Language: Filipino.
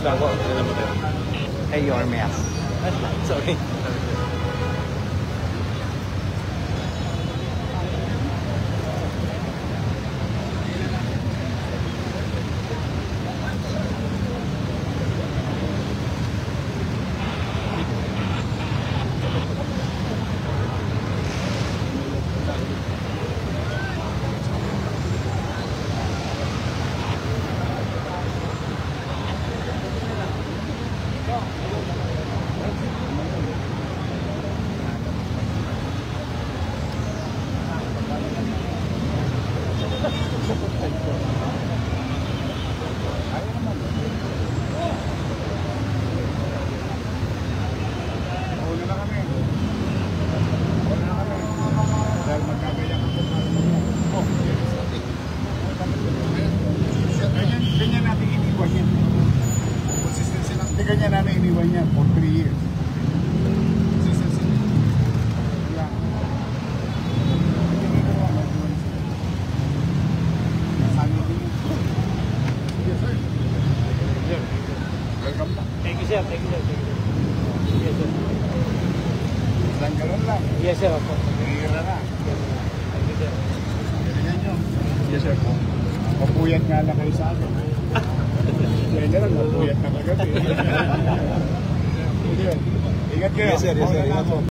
lang po. Hey, your mess. Sorry. Ganyan namin iniwan niya for 3 years. Thank you, sir. Thank you, sir. Yes, sir. Isang galon lang. Yes, sir. Opo. Hira na. Thank you, sir. Ganyan nyo. Yes, sir. Mapuyat nga lang kayo sa akin. General, mapuyat na kagabi. Ingat kayo. Yes, sir. Yes, sir.